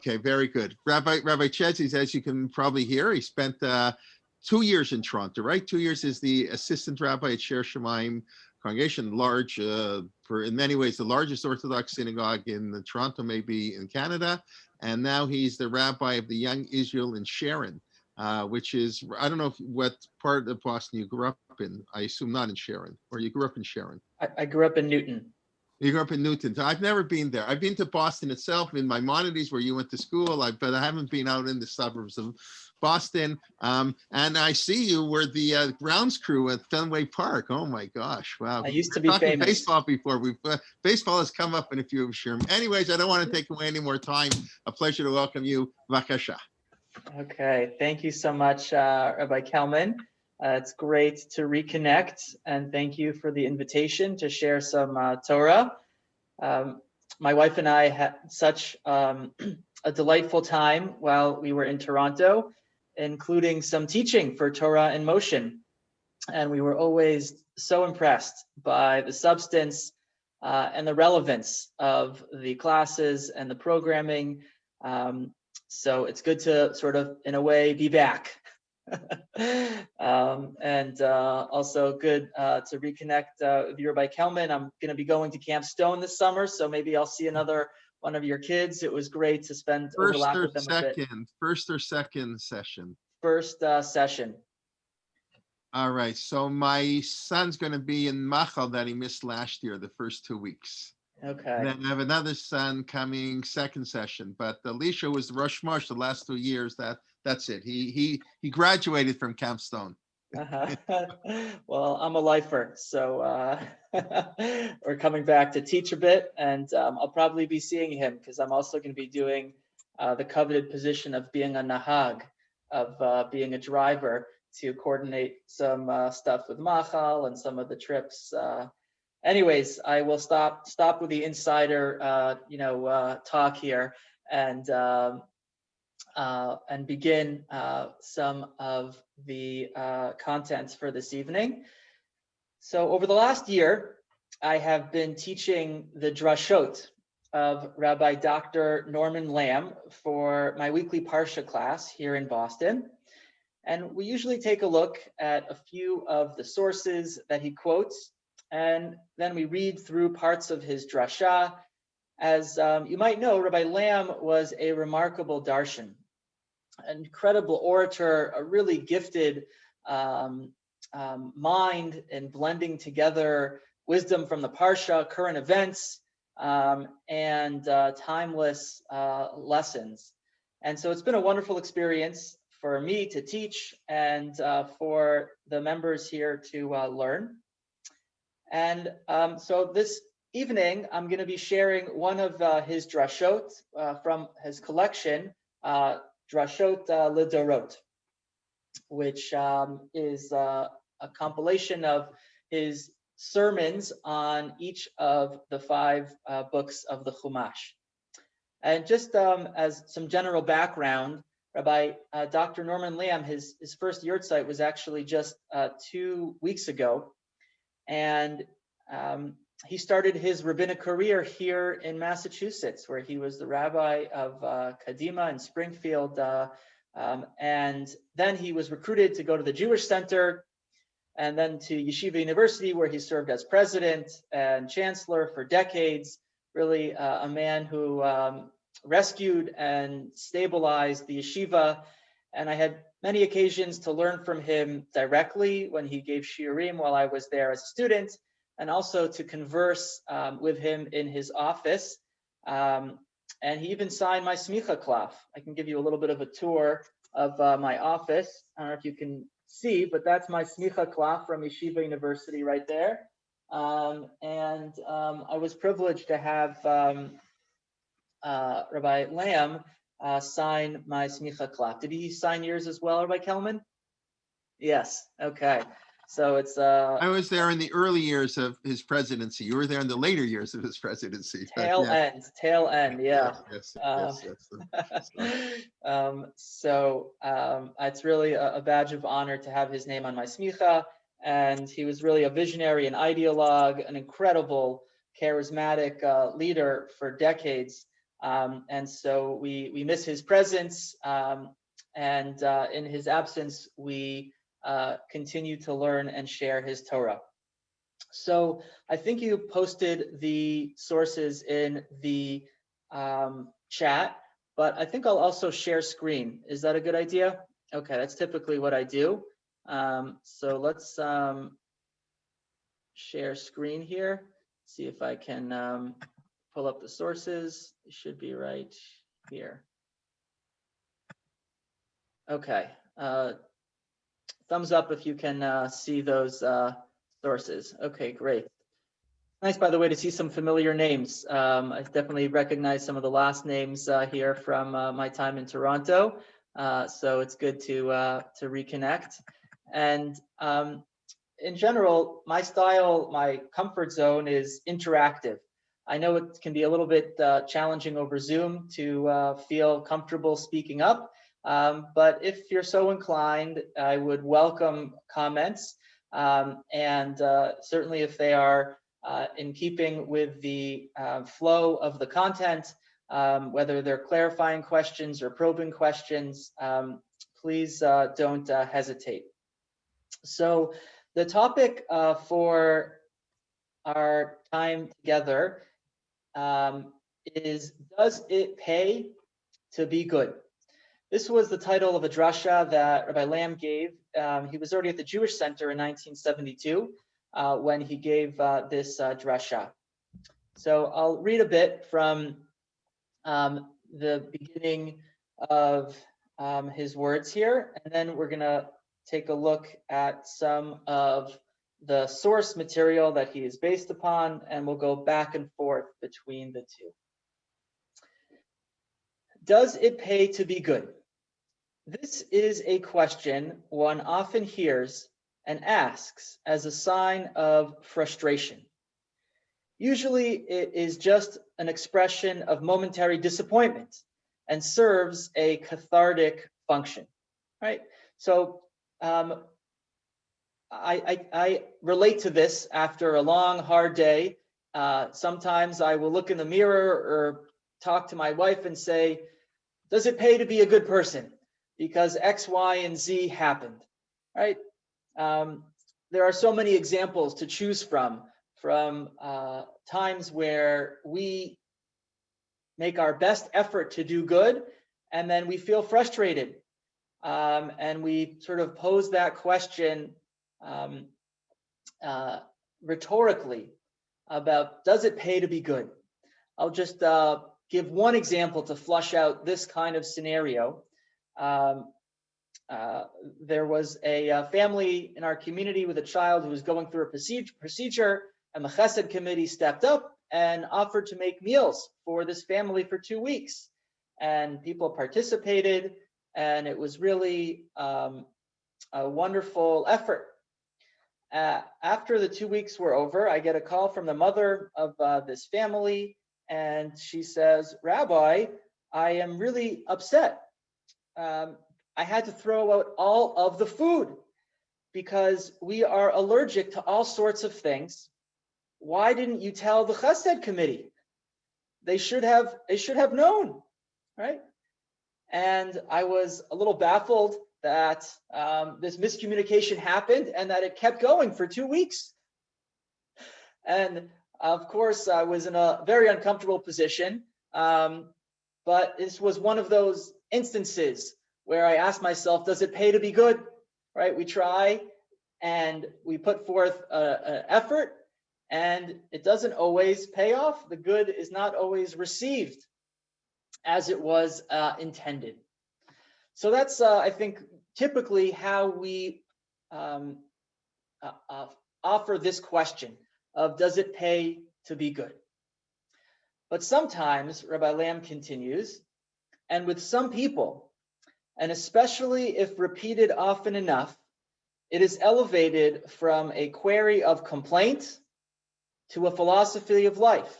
Okay, very good. Rabbi Cheses, as you can probably hear, he spent 2 years in Toronto, right? 2 years as the assistant rabbi at Sher Shemaim congregation, large, for in many ways, the largest Orthodox synagogue in Toronto, maybe in Canada. And now he's the rabbi of the Young Israel in Sharon, which is, I don't know what part of Boston you grew up in. I assume not in Sharon, or you grew up in Sharon. I grew up in Newton. You grew up in Newton. So I've never been there. I've been to Boston itself, in Maimonides, where you went to school, but I haven't been out in the suburbs of Boston. And I see you were the grounds crew at Fenway Park. Oh my gosh! Wow. I used to We're be talking famous. baseball before. Baseball has come up in a few of your. Anyways, I don't want to take away any more time. A pleasure to welcome you, Vakasha. Okay, thank you so much, Rabbi Kelman. It's great to reconnect, and thank you for the invitation to share some Torah. My wife and I had such a delightful time while we were in Toronto, including some teaching for Torah in Motion. And we were always so impressed by the substance and the relevance of the classes and the programming. So it's good to sort of, in a way, be back. And also good to reconnect with you, Rabbi Kelman. I'm going to be going to Camp Stone this summer, so maybe I'll see another one of your kids. It was great to spend overlap with them a bit. First or second session? First session. All right, so my son's going to be in Machal that he missed last year, the first 2 weeks. Okay. Then I have another son coming second session, but Elisha was the Rosh Mosh the last 2 years. That's it. He graduated from Camp Stone. Well, I'm a lifer, so we're coming back to teach a bit, and I'll probably be seeing him because I'm also going to be doing the coveted position of being a nahag, of being a driver to coordinate some stuff with Machal and some of the trips. Anyways, I will stop with the insider, talk here, and begin some of the contents for this evening. So over the last year, I have been teaching the drashot of Rabbi Dr. Norman Lamb for my weekly Parsha class here in Boston. And we usually take a look at a few of the sources that he quotes, and then we read through parts of his drasha. As you might know, Rabbi Lamb was a remarkable darshan, an incredible orator, a really gifted mind in blending together wisdom from the Parsha, current events, and timeless lessons. And so it's been a wonderful experience for me to teach and for the members here to learn. And so this evening, I'm going to be sharing one of his drashot from his collection, Drashot Lidorot, which is a compilation of his sermons on each of the 5 books of the Chumash. And just as some general background, Rabbi Dr. Norman Lamb, his first yurtzeit was actually just 2 weeks ago. And he started his rabbinic career here in Massachusetts, where he was the rabbi of Kadima in Springfield. And then he was recruited to go to the Jewish Center and then to Yeshiva University, where he served as president and chancellor for decades. Really a man who rescued and stabilized the yeshiva. And I had many occasions to learn from him directly when he gave shiurim while I was there as a student, and also to converse with him in his office. And he even signed my smicha klaf. I can give you a little bit of a tour of my office. I don't know if you can see, but that's my smicha klaf from Yeshiva University right there. And I was privileged to have Rabbi Lamb sign my smicha klaf. Did he sign yours as well, Rabbi Kelman? Yes. Okay. So it's I was there in the early years of his presidency. You were there in the later years of his presidency. Tail end. Yeah. Yes. So it's really a badge of honor to have his name on my smicha. And he was really a visionary, an ideologue, an incredible, charismatic leader for decades. And so we miss his presence, and in his absence, we continue to learn and share his Torah. So I think you posted the sources in the chat, but I think I'll also share screen. Is that a good idea? Okay, that's typically what I do. So let's share screen here. See if I can pull up the sources. It should be right here. Okay. Thumbs up if you can see those sources. Okay, great. Nice, by the way, to see some familiar names. I definitely recognize some of the last names here from my time in Toronto. So it's good to reconnect. And in general, my style, my comfort zone is interactive. I know it can be a little bit challenging over Zoom to feel comfortable speaking up. But if you're so inclined, I would welcome comments. And certainly if they are in keeping with the flow of the content, whether they're clarifying questions or probing questions, please don't hesitate. So the topic for our time together is, does it pay to be good? This was the title of a drasha that Rabbi Lamb gave. He was already at the Jewish Center in 1972 when he gave this drasha. So I'll read a bit from the beginning of his words here, and then we're going to take a look at some of the source material that he is based upon, and we'll go back and forth between the two. Does it pay to be good? This is a question one often hears and asks as a sign of frustration. Usually it is just an expression of momentary disappointment and serves a cathartic function, right? So I relate to this after a long, hard day. Sometimes I will look in the mirror or talk to my wife and say, does it pay to be a good person? Because X, Y, and Z happened, right? There are so many examples to choose from times where we make our best effort to do good, and then we feel frustrated. And we sort of pose that question rhetorically about, does it pay to be good? I'll just give one example to flush out this kind of scenario. There was a family in our community with a child who was going through a procedure, and the Chesed committee stepped up and offered to make meals for this family for 2 weeks. And people participated, and it was really a wonderful effort. After the 2 weeks were over, I get a call from the mother of this family, and she says, Rabbi, I am really upset. I had to throw out all of the food because we are allergic to all sorts of things. Why didn't you tell the Chesed committee? They should have known, right? And I was a little baffled that this miscommunication happened and that it kept going for 2 weeks. And of course, I was in a very uncomfortable position. But this was one of those instances where I asked myself, does it pay to be good? Right? We try and we put forth an effort, and it doesn't always pay off. The good is not always received as it was intended. So that's, I think, typically how we offer this question of, does it pay to be good? But sometimes, Rabbi Lamb continues, and with some people, and especially if repeated often enough, it is elevated from a query of complaint to a philosophy of life,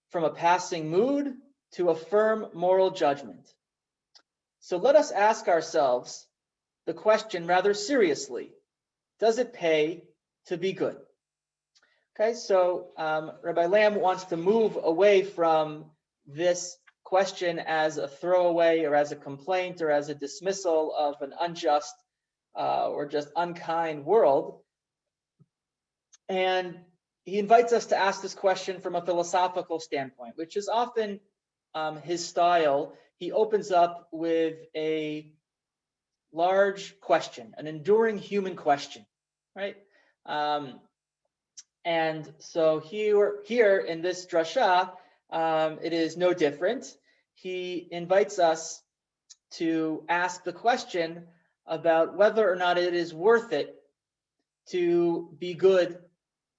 from a passing mood to a firm moral judgment. So let us ask ourselves the question rather seriously: does it pay to be good? Okay, so Rabbi Lamb wants to move away from this question as a throwaway or as a complaint or as a dismissal of an unjust or just unkind world. And he invites us to ask this question from a philosophical standpoint, which is often his style. He opens up with a large question, an enduring human question, right? And so here in this drasha, it is no different. He invites us to ask the question about whether or not it is worth it to be good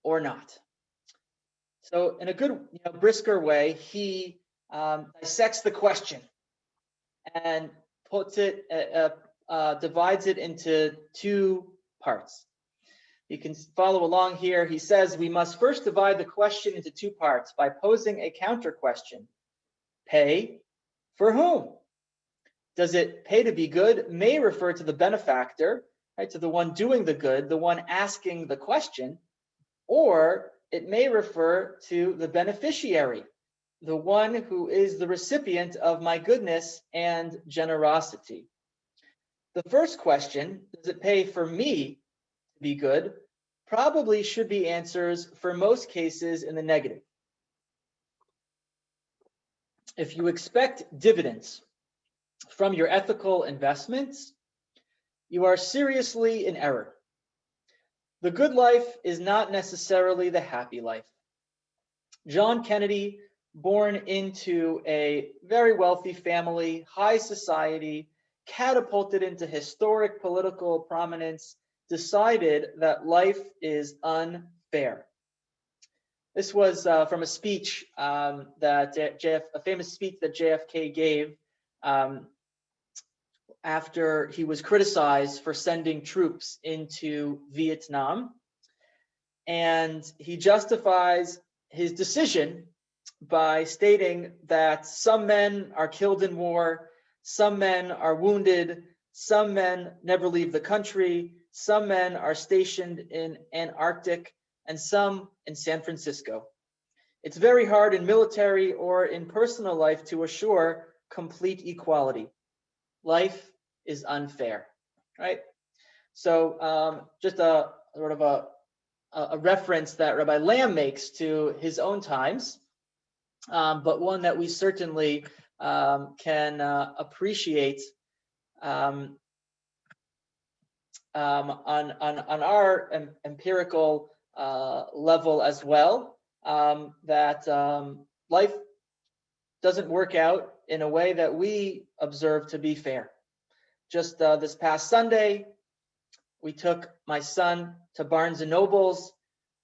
or not. So in a good, brisker way, he dissects the question and puts it, divides it into two parts. You can follow along here. He says we must first divide the question into two parts by posing a counter question. Pay for whom? Does it pay to be good may refer to the benefactor, right, to the one doing the good, the one asking the question, or it may refer to the beneficiary, the one who is the recipient of my goodness and generosity. The first question, does it pay for me to be good, probably should be answers for most cases in the negative. If you expect dividends from your ethical investments, you are seriously in error. The good life is not necessarily the happy life. John Kennedy, born into a very wealthy family, high society, catapulted into historic political prominence, decided that life is unfair. This was from a speech a famous speech that JFK gave after he was criticized for sending troops into Vietnam. And he justifies his decision by stating that some men are killed in war, some men are wounded, some men never leave the country, some men are stationed in Antarctic, and some in San Francisco. It's very hard in military or in personal life to assure complete equality. Life is unfair, right? So just a sort of a reference that Rabbi Lamb makes to his own times, but one that we certainly can appreciate on our empirical level as well, that life doesn't work out in a way that we observe to be fair. Just this past Sunday, we took my son to Barnes & Noble's,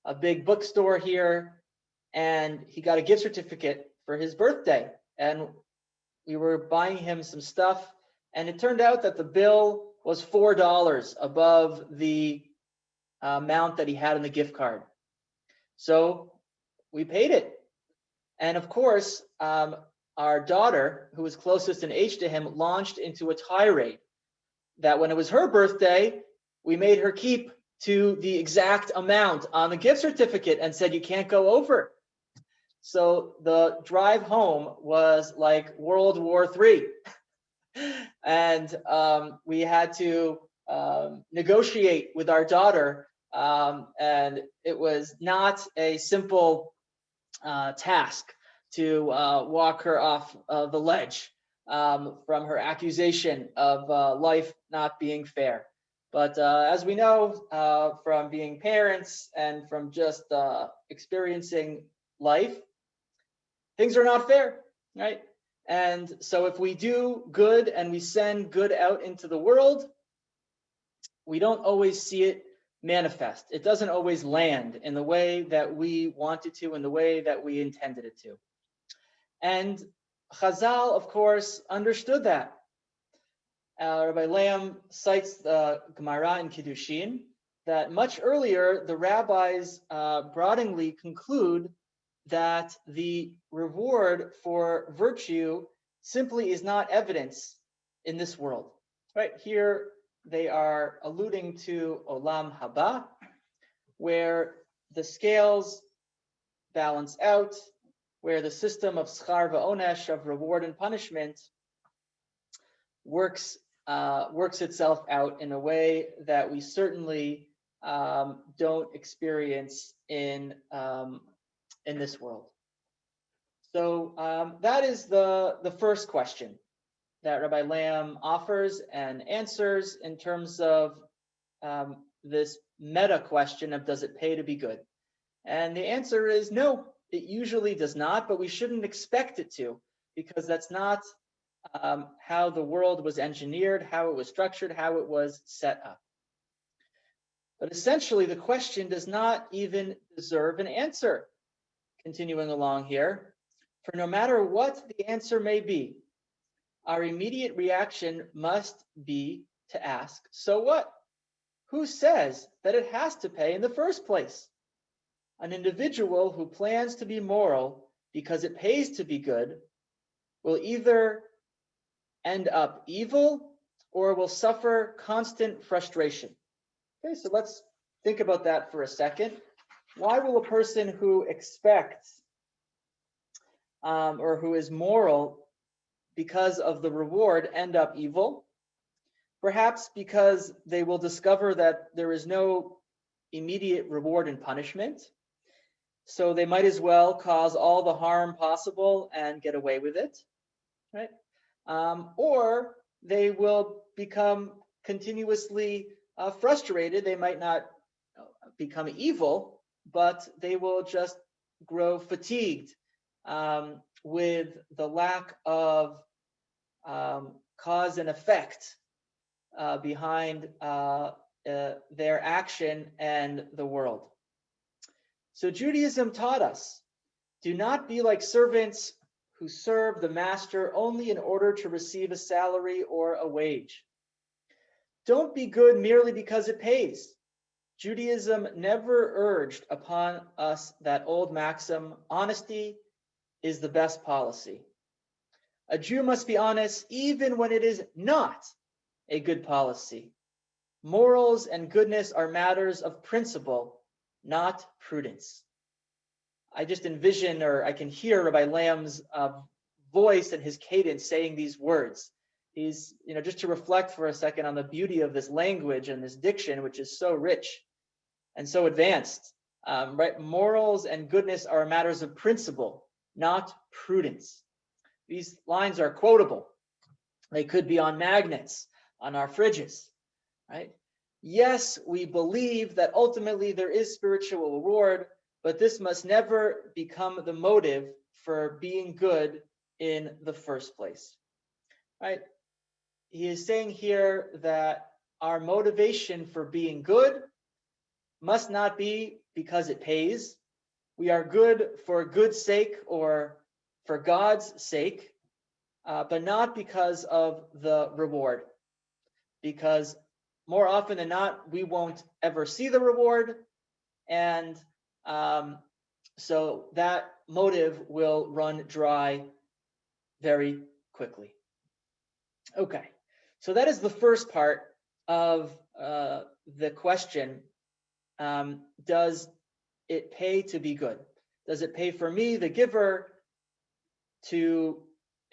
a big bookstore here, and he got a gift certificate for his birthday. And we were buying him some stuff, and it turned out that the bill was $4 above the amount that he had on the gift card. So we paid it. And of course, our daughter, who was closest in age to him, launched into a tirade that when it was her birthday, we made her keep to the exact amount on the gift certificate and said, you can't go over. So the drive home was like World War III. And we had to negotiate with our daughter. And it was not a simple task to walk her off the ledge from her accusation of life not being fair. But as we know from being parents and from just experiencing life, things are not fair, right? And so if we do good and we send good out into the world, we don't always see it manifest. It doesn't always land in the way that we wanted to, in the way that we intended it to. And Chazal, of course, understood that. Rabbi Lamb cites the Gemara in Kiddushin that much earlier, the rabbis broadeningly conclude that the reward for virtue simply is not evidence in this world. Right here, they are alluding to Olam Haba, where the scales balance out, where the system of schar va'onesh, of reward and punishment, works itself out in a way that we certainly don't experience in this world. So that is the first question that Rabbi Lamb offers and answers in terms of this meta question of, does it pay to be good? And the answer is no, it usually does not, but we shouldn't expect it to, because that's not how the world was engineered, how it was structured, how it was set up. But essentially, the question does not even deserve an answer. Continuing along here, for no matter what the answer may be, our immediate reaction must be to ask, so what? Who says that it has to pay in the first place? An individual who plans to be moral because it pays to be good will either end up evil or will suffer constant frustration. Okay, so let's think about that for a second. Why will a person who expects or who is moral because of the reward end up evil? Perhaps because they will discover that there is no immediate reward and punishment, so they might as well cause all the harm possible and get away with it, right? Or they will become continuously frustrated. They might not become evil, but they will just grow fatigued with the lack of cause and effect behind their action and the world. So Judaism taught us, do not be like servants who serve the master only in order to receive a salary or a wage. Don't be good merely because it pays. Judaism never urged upon us that old maxim, honesty is the best policy. A Jew must be honest even when it is not a good policy. Morals and goodness are matters of principle, not prudence. I just envision, or I can hear Rabbi Lamb's voice and his cadence saying these words. He's, just to reflect for a second on the beauty of this language and this diction, which is so rich and so advanced. Right? Morals and goodness are matters of principle, not prudence. These lines are quotable. They could be on magnets, on our fridges, right? Yes, we believe that ultimately there is spiritual reward, but this must never become the motive for being good in the first place, right? He is saying here that our motivation for being good must not be because it pays. We are good for good's sake or for God's sake, but not because of the reward. Because more often than not, we won't ever see the reward, and so that motive will run dry very quickly. Okay, so that is the first part of the question. Does it pay to be good? Does it pay for me, the giver, to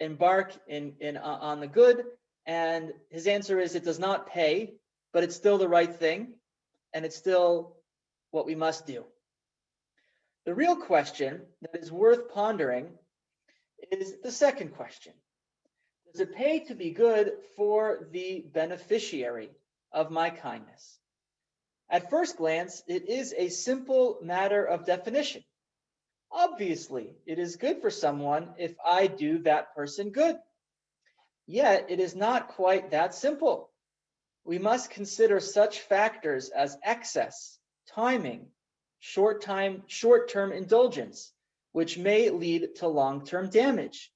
embark on the good? And his answer is, it does not pay, but it's still the right thing, and it's still what we must do. The real question that is worth pondering is the second question. Does it pay to be good for the beneficiary of my kindness? At first glance, it is a simple matter of definition. Obviously, it is good for someone if I do that person good. Yet, it is not quite that simple. We must consider such factors as excess, timing, short-term indulgence, which may lead to long-term damage.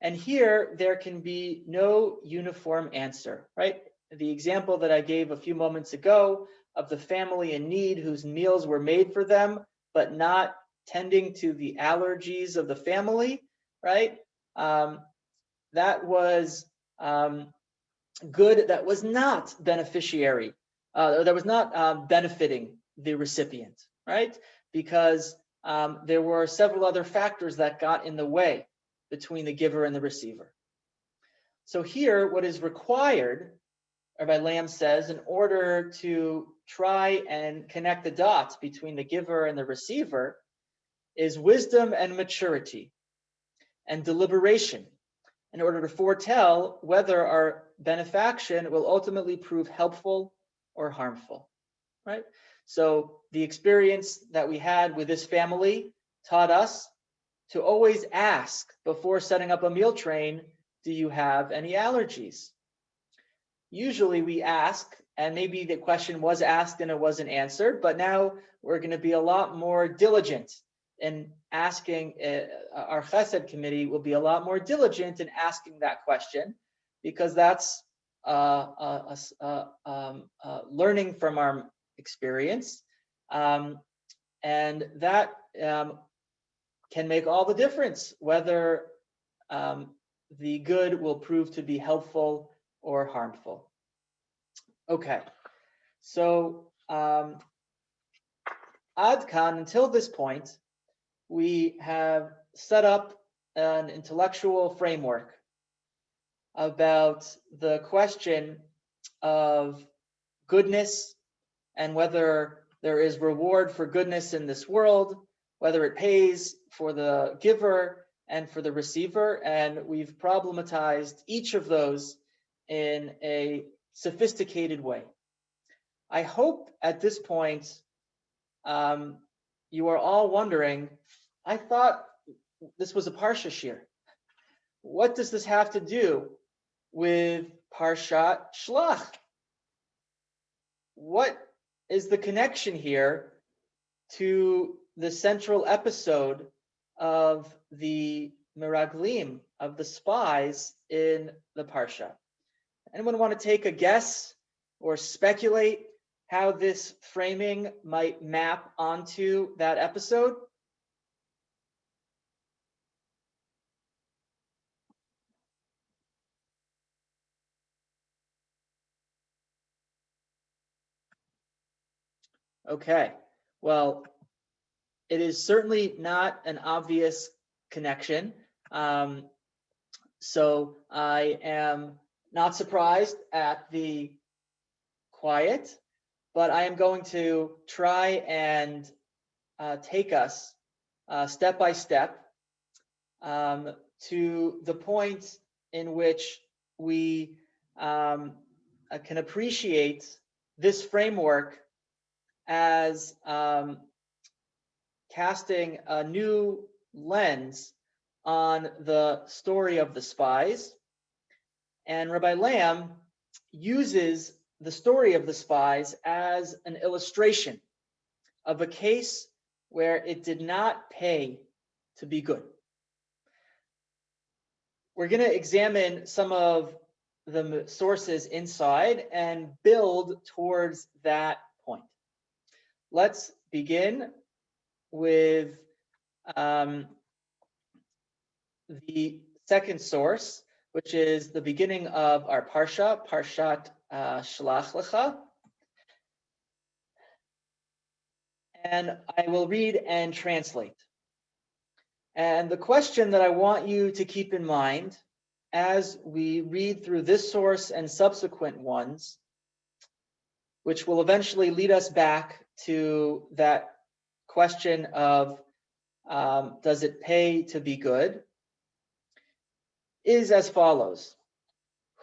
And here, there can be no uniform answer, right? The example that I gave a few moments ago of the family in need whose meals were made for them, but not tending to the allergies of the family, right? That was good, that was not beneficiary, that was not benefiting the recipient, right? Because there were several other factors that got in the way between the giver and the receiver. So here, what is required, Rabbi Lamb says, in order to try and connect the dots between the giver and the receiver is wisdom and maturity and deliberation in order to foretell whether our benefaction will ultimately prove helpful or harmful, right? So the experience that we had with this family taught us to always ask before setting up a meal train, do you have any allergies? Usually we ask, and maybe the question was asked and it wasn't answered, but now we're going to be a lot more diligent in asking. Our Chesed committee will be a lot more diligent in asking that question, because that's learning from our experience, and that can make all the difference whether the good will prove to be helpful or harmful. Okay, so Adkan, until this point, we have set up an intellectual framework about the question of goodness and whether there is reward for goodness in this world, whether it pays for the giver and for the receiver, and we've problematized each of those in a sophisticated way. I hope at this point you are all wondering, I thought this was a Parsha Shir. What does this have to do with Parshat Shlach? What is the connection here to the central episode of the Meraglim, of the spies in the Parsha? Anyone want to take a guess or speculate how this framing might map onto that episode? Okay, well, it is certainly not an obvious connection. So I am not surprised at the quiet, but I am going to try and take us step by step to the point in which we can appreciate this framework as casting a new lens on the story of the spies. And Rabbi Lamb uses the story of the spies as an illustration of a case where it did not pay to be good. We're going to examine some of the sources inside and build towards that point. Let's begin with the second source, which is the beginning of our Parsha, Parshat Shlach Lecha. And I will read and translate. And the question that I want you to keep in mind as we read through this source and subsequent ones, which will eventually lead us back to that question of does it pay to be good, is as follows.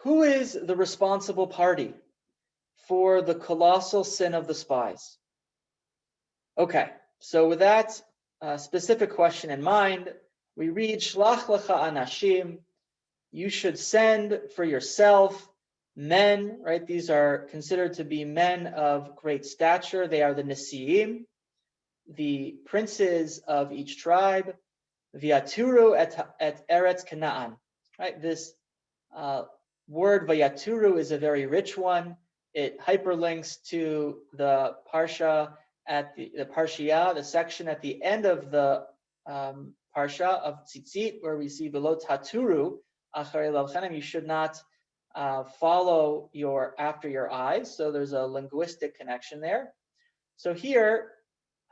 Who is the responsible party for the colossal sin of the spies? Okay, so with that specific question in mind, we read, Shlach lecha anashim, you should send for yourself men, right? These are considered to be men of great stature. They are the Nesiim, the princes of each tribe, V'yaturu et Eretz Canaan, right? This word V'yaturu is a very rich one. It hyperlinks to the Parsha at the Parshiah, the section at the end of the Parsha of Tzitzit, where we see below Taturu, Acharei Lavchanim, you should not follow after your eyes. So there's a linguistic connection there. So here,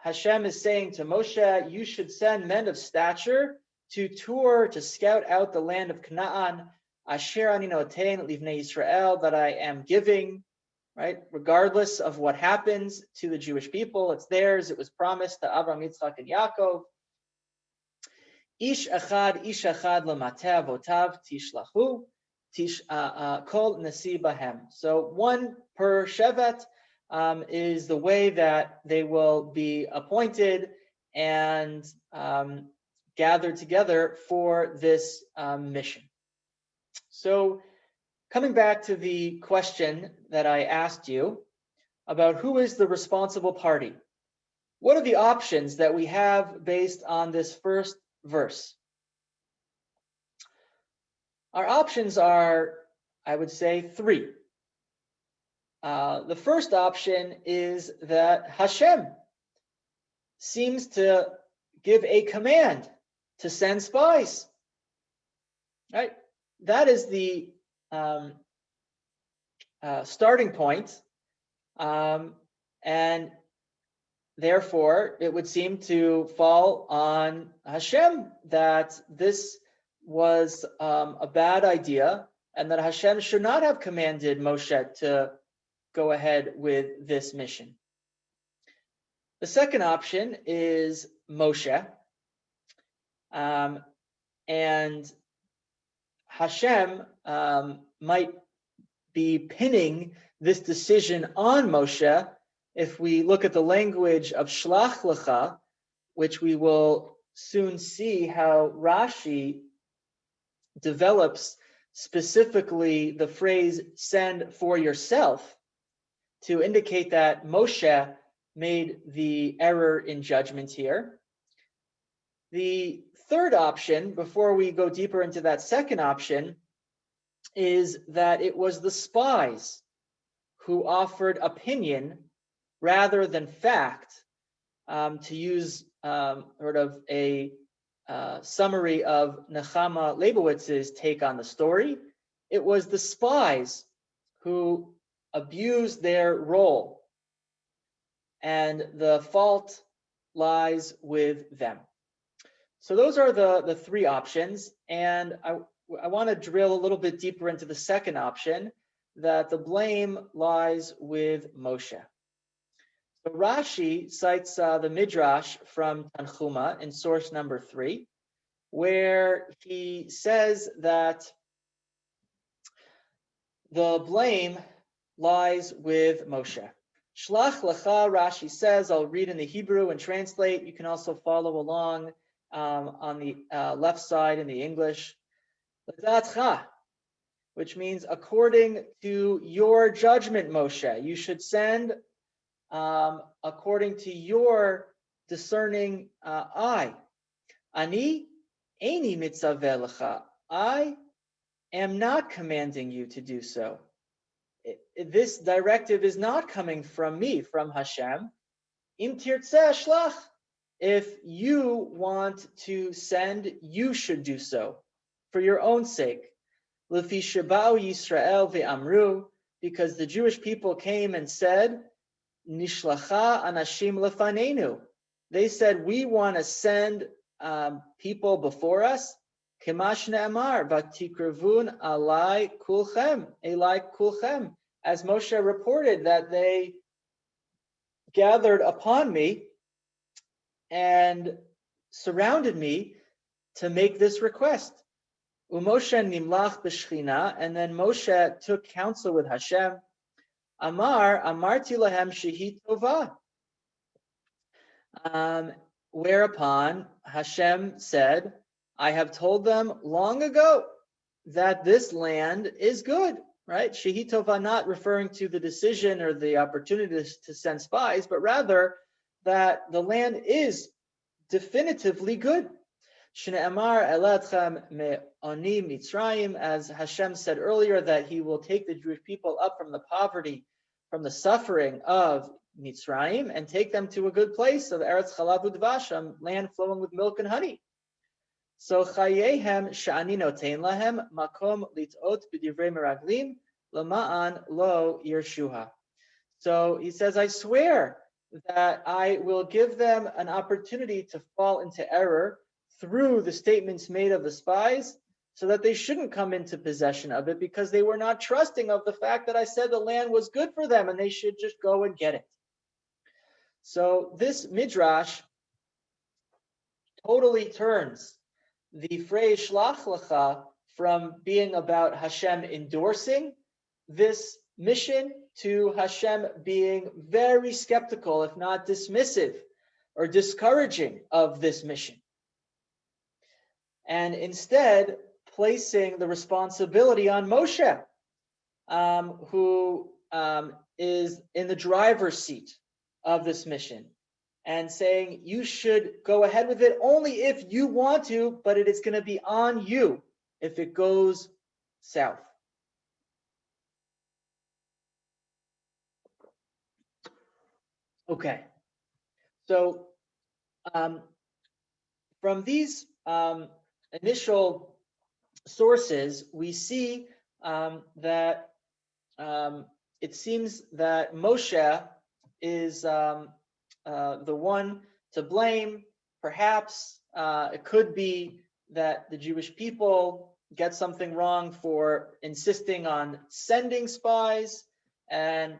Hashem is saying to Moshe, you should send men of stature to tour, to scout out the land of Canaan, Asher ani noten livnei Yisrael, that I am giving, right? Regardless of what happens to the Jewish people, it's theirs. It was promised to Abraham, Yitzchak, and Yaakov. Ish echad lamate avotav tishlachu, kol nasi bahem. So one per shevet is the way that they will be appointed and gathered together for this mission. So coming back to the question that I asked you about who is the responsible party, what are the options that we have based on this first verse? Our options are, I would say, three. The first option is that Hashem seems to give a command to send spies. Right? That is the starting point, and therefore it would seem to fall on Hashem that this was a bad idea, and that Hashem should not have commanded Moshe to go ahead with this mission. The second option is Moshe, and Hashem might be pinning this decision on Moshe. If we look at the language of Shlach Lecha, which we will soon see how Rashi develops specifically the phrase "send for yourself" to indicate that Moshe made the error in judgment here. The third option, before we go deeper into that second option, is that it was the spies who offered opinion rather than fact, to use sort of a summary of Nechama Leibowitz's take on the story. It was the spies who abused their role, and the fault lies with them. So those are the three options, and I want to drill a little bit deeper into the second option, that the blame lies with Moshe. So Rashi cites the Midrash from Tanchuma in source number 3, where he says that the blame lies with Moshe. Shlach lecha, Rashi says, I'll read in the Hebrew and translate. You can also follow along on the left side in the English. L'datcha, which means according to your judgment, Moshe, you should send according to your discerning eye. Ani eini mitzaveh lecha. I am not commanding you to do so. This directive is not coming from me, from Hashem. Im tirtzeh shlach. If you want to send, you should do so for your own sake. Lefi sheba'u Yisrael ve'amru, because the Jewish people came and said, Nishlacha anashim lefanenu. They said, we want to send people before us. Kemash ne'amar vatikrevun alai kulchem, as Moshe reported that they gathered upon me and surrounded me to make this request. Umoshe nimlach b'shchina, and then Moshe took counsel with Hashem. Amarti lahem shehi tova. Whereupon Hashem said, I have told them long ago that this land is good, right? Shehi tova, not referring to the decision or the opportunity to send spies, but rather that the land is definitively good. Shne'amar elatchem me'oni Mitzrayim, as Hashem said earlier, that he will take the Jewish people up from the poverty, from the suffering of Mitzrayim, and take them to a good place of Eretz Chalav Udvash, land flowing with milk and honey. So chayehem sha'ani notein lahem makom lit'ot b'divrei meraglim lama'an lo yirshuha. So he says, I swear that I will give them an opportunity to fall into error through the statements made of the spies, so that they shouldn't come into possession of it, because they were not trusting of the fact that I said the land was good for them and they should just go and get it. So this midrash totally turns the phrase Shlach Lecha from being about Hashem endorsing this mission to Hashem being very skeptical, if not dismissive or discouraging of this mission. And instead, placing the responsibility on Moshe, who is in the driver's seat of this mission, and saying, you should go ahead with it only if you want to, but it is going to be on you if it goes south. Okay, so from these initial sources, we see that it seems that Moshe is the one to blame. Perhaps it could be that the Jewish people get something wrong for insisting on sending spies, and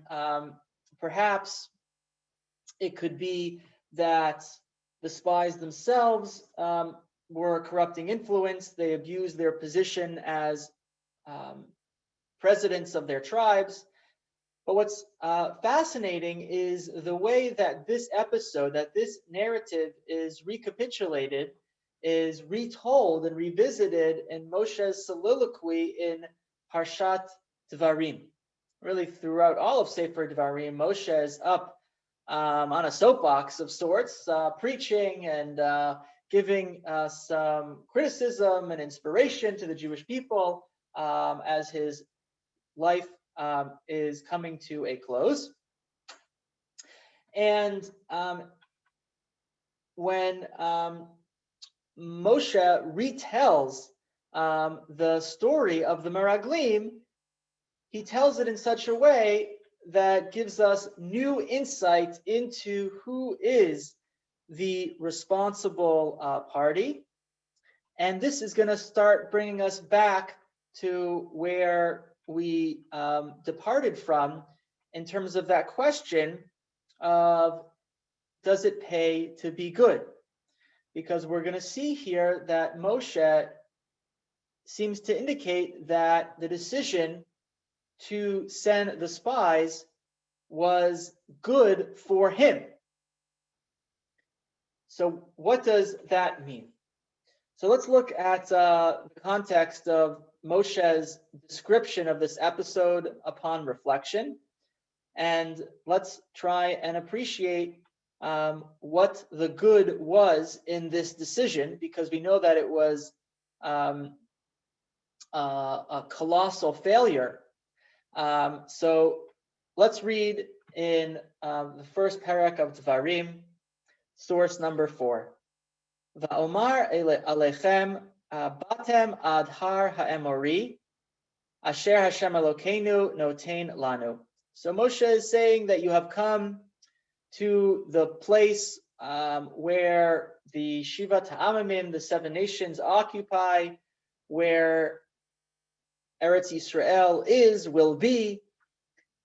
perhaps it could be that the spies themselves were a corrupting influence. They abused their position as presidents of their tribes. But what's fascinating is the way that this episode, that this narrative is recapitulated, is retold and revisited in Moshe's soliloquy in Parshat Devarim. Really, throughout all of Sefer Devarim, Moshe is up on a soapbox of sorts, preaching and giving some criticism and inspiration to the Jewish people as his life is coming to a close. And when Moshe retells the story of the Meraglim, he tells it in such a way that gives us new insight into who is the responsible party. And this is going to start bringing us back to where we departed from in terms of that question of, does it pay to be good? Because we're going to see here that Moshe seems to indicate that the decision to send the spies was good for him. So what does that mean? So let's look at the context of Moshe's description of this episode upon reflection, and let's try and appreciate what the good was in this decision, because we know that it was a colossal failure. So let's read in the first parak of Devarim, source number 4. Va'omar alechem batem ad har ha'emori asher Hashem Elokeinu notein lanu. So Moshe is saying that you have come to the place where the Shivat Ha'amimim, the 7 nations, occupy, where Eretz Yisrael will be,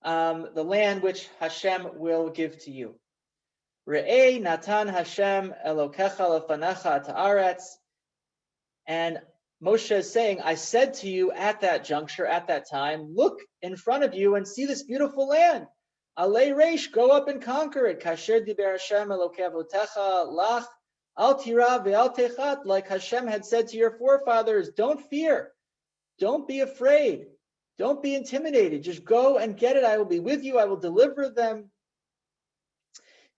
the land which Hashem will give to you. Re'ei natan Hashem Elokecha lefanecha ta'aretz. And Moshe is saying, I said to you at that juncture, at that time, look in front of you and see this beautiful land. Alei reish, go up and conquer it. Kasher diber Hashem Elokei avotecha lach al tira ve'al techat, like Hashem had said to your forefathers, don't fear, don't be afraid, don't be intimidated, just go and get it. I will be with you. I will deliver them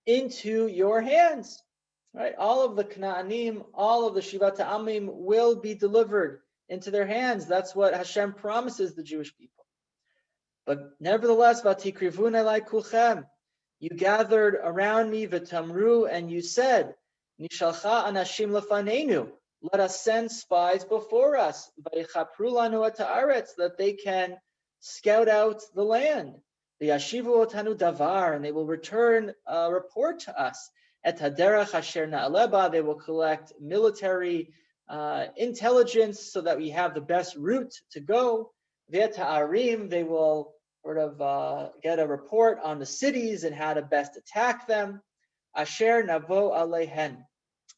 into your hands. Right? All of the Canaanim, all of the Shivat Ha'amim will be delivered into their hands. That's what Hashem promises the Jewish people. But nevertheless, Vatikrivun elai kulchem, you gathered around me, v'tamru, and you said, Nishalcha anashim lefanenu, let us send spies before us, v'yichapru lanu et haaretz, that they can scout out the land. V'yashivu otanu davar, and they will return a report to us. Et haderech asher na'aleba, they will collect military intelligence so that we have the best route to go. V'eta'arim, they will sort of get a report on the cities and how to best attack them. Asher navo alehen,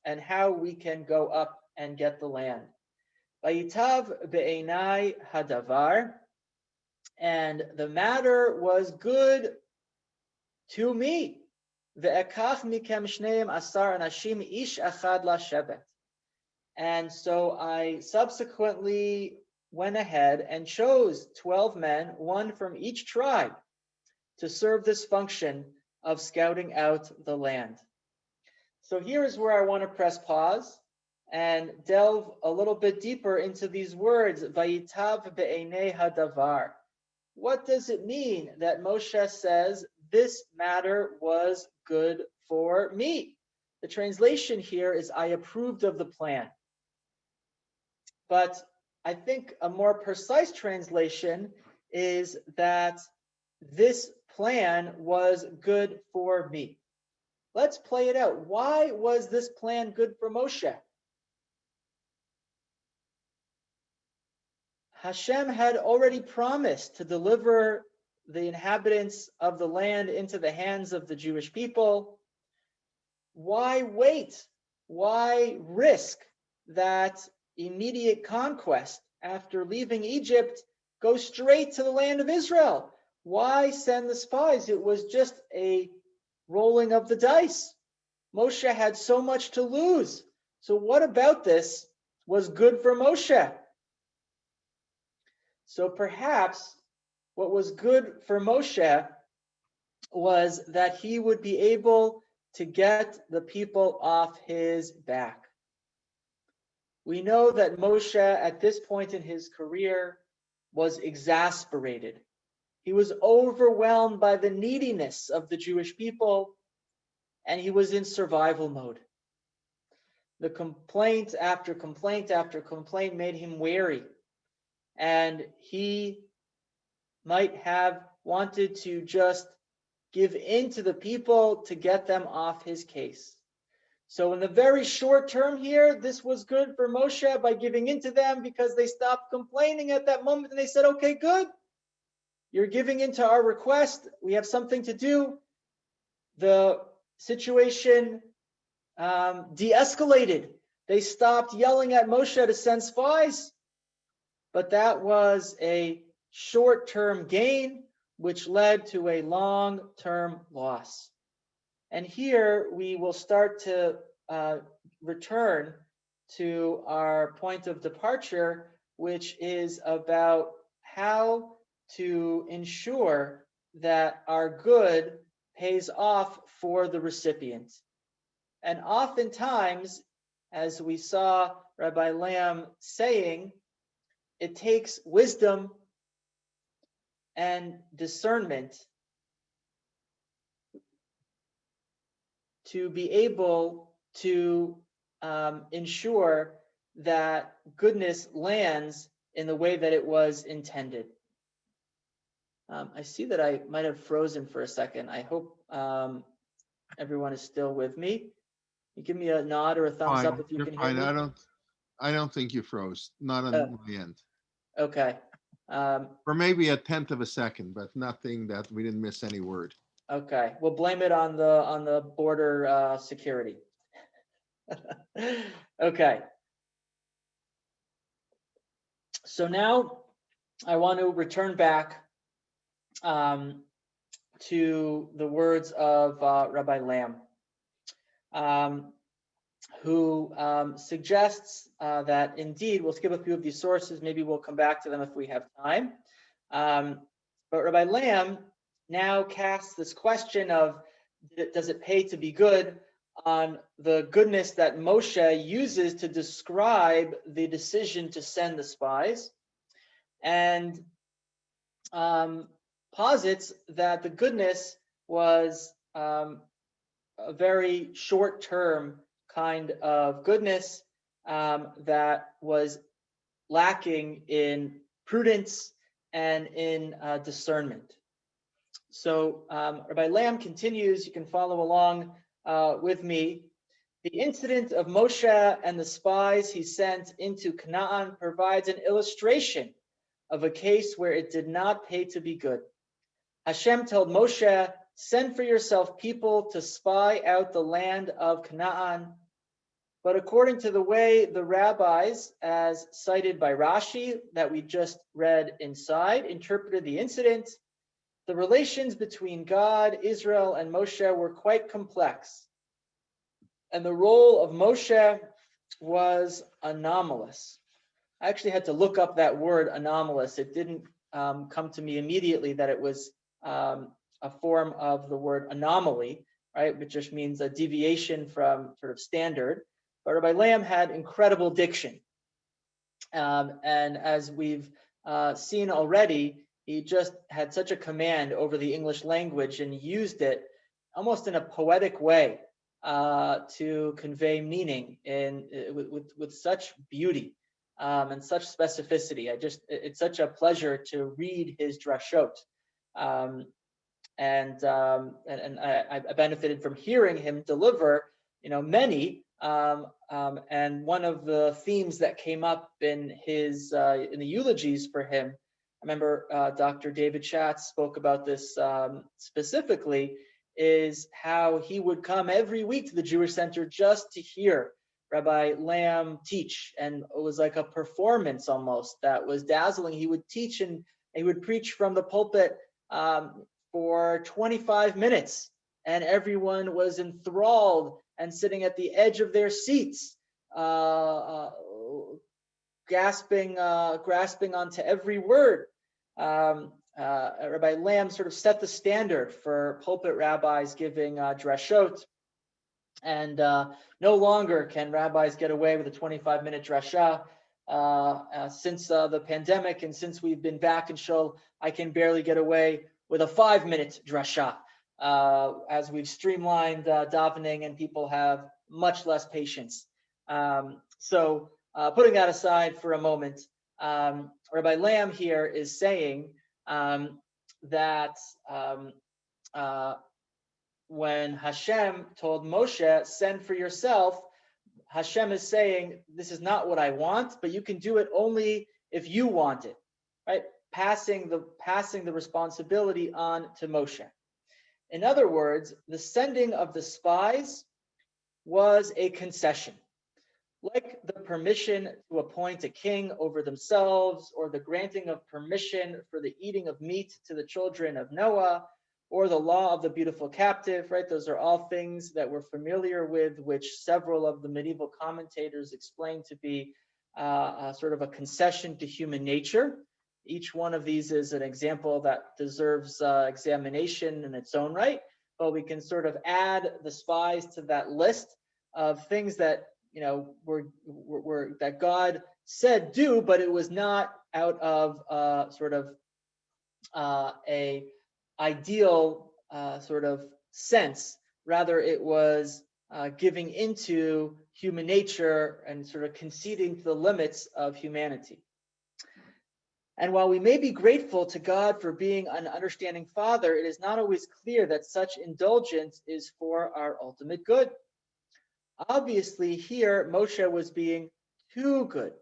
and how we can go up and get the land. Vayitav be'enai hadavar, and the matter was good to me. Ve'ekach mikem shneim asar anashim ish achad lashevet. And so I subsequently went ahead and chose 12 men, one from each tribe, to serve this function of scouting out the land. So here is where I want to press pause and delve a little bit deeper into these words, Vayitav be'enei hadavar. What does it mean that Moshe says, this matter was good for me? The translation here is, I approved of the plan. But I think a more precise translation is that this plan was good for me. Let's play it out. Why was this plan good for Moshe? Hashem had already promised to deliver the inhabitants of the land into the hands of the Jewish people. Why wait? Why risk that immediate conquest after leaving Egypt? Go straight to the land of Israel. Why send the spies? It was just a rolling of the dice. Moshe had so much to lose. So what about this was good for Moshe? So perhaps what was good for Moshe was that he would be able to get the people off his back. We know that Moshe, at this point in his career, was exasperated. He was overwhelmed by the neediness of the Jewish people, and he was in survival mode. The complaint after complaint after complaint made him weary, and he might have wanted to just give in to the people to get them off his case. So in the very short term here, this was good for Moshe by giving in to them, because they stopped complaining at that moment and they said, okay, good. You're giving in to our request. We have something to do. The situation de-escalated. They stopped yelling at Moshe to send spies. But that was a short-term gain, which led to a long-term loss. And here we will start to return to our point of departure, which is about how to ensure that our good pays off for the recipient. And oftentimes, as we saw Rabbi Lamb saying, it takes wisdom and discernment to be able to ensure that goodness lands in the way that it was intended. I see that I might have frozen for a second. I hope everyone is still with me. You give me a nod or a thumbs up if you can hear me. I don't think you froze. Not on my end. Okay. Or maybe a tenth of a second, but nothing that we didn't miss any word. Okay, we'll blame it on the border security. Okay. So now I want to return back to the words of Rabbi Lamb, who suggests that indeed, we'll skip a few of these sources, maybe we'll come back to them if we have time. But Rabbi Lamb now casts this question of, does it pay to be good, on the goodness that Moshe uses to describe the decision to send the spies, and posits that the goodness was a very short-term kind of goodness that was lacking in prudence and in discernment. So Rabbi Lamb continues, you can follow along with me. The incident of Moshe and the spies he sent into Canaan provides an illustration of a case where it did not pay to be good. Hashem told Moshe, send for yourself people to spy out the land of Canaan. But according to the way the rabbis, as cited by Rashi that we just read inside, interpreted the incident, the relations between God, Israel, and Moshe were quite complex. And the role of Moshe was anomalous. I actually had to look up that word anomalous. It didn't come to me immediately that it was a form of the word anomaly, right? Which just means a deviation from sort of standard. But Rabbi Lamb had incredible diction. And as we've seen already, he just had such a command over the English language and used it almost in a poetic way to convey meaning with such beauty and such specificity. It's such a pleasure to read his drashot. And I benefited from hearing him deliver, many. And one of the themes that came up in his in the eulogies for him, I remember Dr. David Schatz spoke about this specifically, is how he would come every week to the Jewish Center just to hear Rabbi Lamb teach, and it was like a performance almost that was dazzling. He would teach and he would preach from the pulpit for 25 minutes, and everyone was enthralled and sitting at the edge of their seats, grasping onto every word. Rabbi Lamb sort of set the standard for pulpit rabbis giving drashot, and no longer can rabbis get away with a 25-minute drasha. Since the pandemic and since we've been back in shul, I can barely get away with a 5-minute drasha, as we've streamlined davening and people have much less patience. So putting that aside for a moment, Rabbi Lamb here is saying that when Hashem told Moshe, send for yourself, Hashem is saying, this is not what I want, but you can do it only if you want it, right? Passing the responsibility on to Moshe. In other words, the sending of the spies was a concession. Like the permission to appoint a king over themselves, or the granting of permission for the eating of meat to the children of Noah, or the law of the beautiful captive, right? Those are all things that we're familiar with, which several of the medieval commentators explain to be sort of a concession to human nature. Each one of these is an example that deserves examination in its own right, but we can sort of add the spies to that list of things that were that God said do, but it was not out of sort of a ideal sort of sense. Rather, it was giving into human nature and sort of conceding to the limits of humanity. And while we may be grateful to God for being an understanding Father, it is not always clear that such indulgence is for our ultimate good. Obviously, here Moshe was being too good.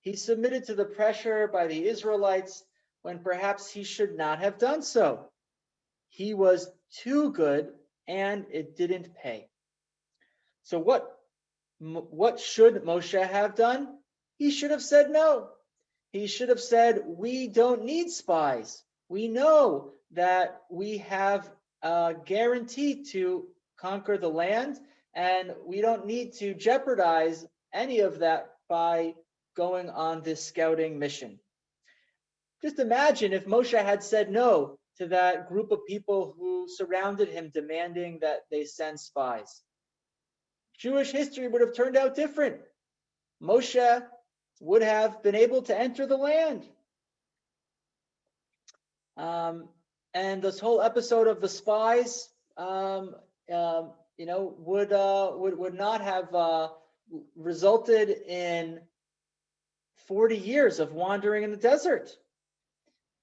He submitted to the pressure by the Israelites when perhaps he should not have done so. He was too good, and it didn't pay. So what should Moshe have done? He should have said no. He should have said, we don't need spies. We know that we have a guarantee to conquer the land, and we don't need to jeopardize any of that by going on this scouting mission. Just imagine if Moshe had said no to that group of people who surrounded him, demanding that they send spies. Jewish history would have turned out different. Moshe would have been able to enter the land. And this whole episode of the spies, would not have resulted in 40 years of wandering in the desert.